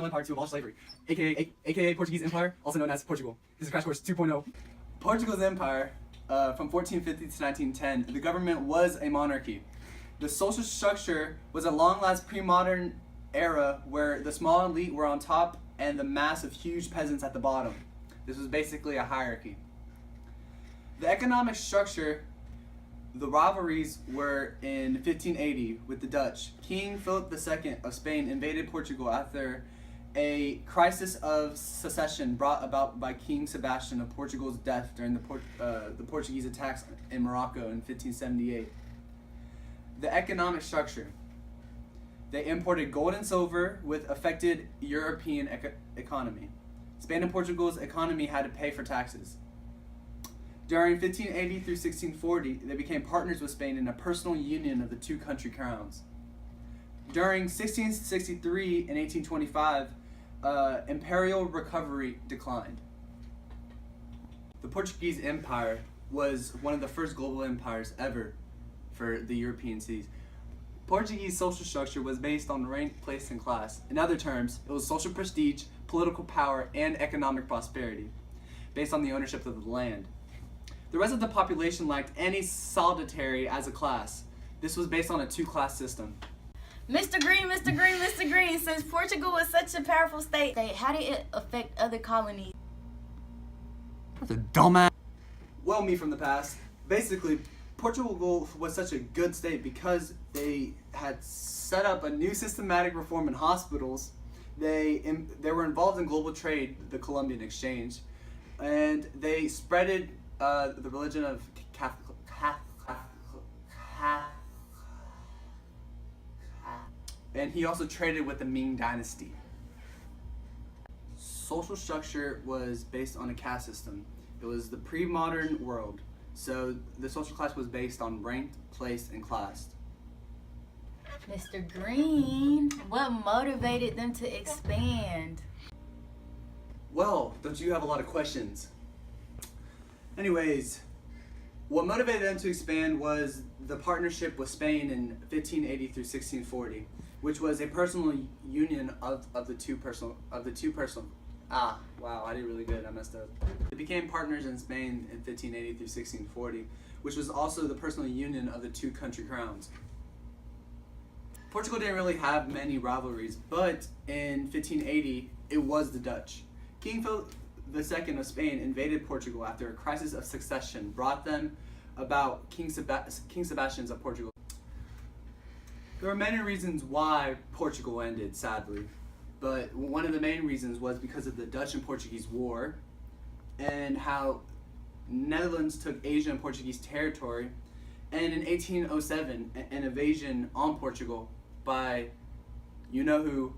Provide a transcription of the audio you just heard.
Empire to abolish slavery, aka Portuguese Empire, also known as Portugal. This is Crash Course 2.0. Portugal's empire, from 1450 to 1910, the government was a monarchy. The social structure was a long-lasting pre-modern era where the small elite were on top and the mass of huge peasants at the bottom. This was basically a hierarchy. The economic structure, the rivalries were in 1580 with the Dutch. King Philip II of Spain invaded Portugal after a crisis of secession brought about by King Sebastian of Portugal's death during the Portuguese attacks in Morocco in 1578. The economic structure. They imported gold and silver, which affected European economy. Spain and Portugal's economy had to pay for taxes. During 1580 through 1640, they became partners with Spain in a personal union of the two country crowns. During 1663 and 1825, imperial recovery declined. The Portuguese Empire was one of the first global empires ever for the European seas. Portuguese social structure was based on rank, place, and class. In other terms, it was social prestige, political power, and economic prosperity, based on the ownership of the land. The rest of the population lacked any solidarity as a class. This was based on a two-class system. Mr. Green, since Portugal was such a powerful state, how did it affect other colonies? That's a dumbass. Well, me from the past. Basically, Portugal was such a good state because they had set up a new systematic reform in hospitals. They were involved in global trade, the Columbian Exchange, and they spreaded the religion of and he also traded with the Ming dynasty. Social structure was based on a caste system. It was the pre-modern world. So the social class was based on rank, place, and class. Mr. Green, what motivated them to expand? Well, don't you have a lot of questions? Anyways, what motivated them to expand was the partnership with Spain in 1580 through 1640, which was a personal union of the two personal. Ah, wow, I did really good. I messed up. They became partners in Spain in 1580 through 1640, which was also the personal union of the two country crowns. Portugal didn't really have many rivalries, but in 1580, it was the Dutch. King Philip II of Spain invaded Portugal after a crisis of succession brought them about King Sebastian's of Portugal. There were many reasons why Portugal ended, sadly, but one of the main reasons was because of the Dutch and Portuguese War and how Netherlands took Asia and Portuguese territory, and in 1807 an invasion on Portugal by you know who.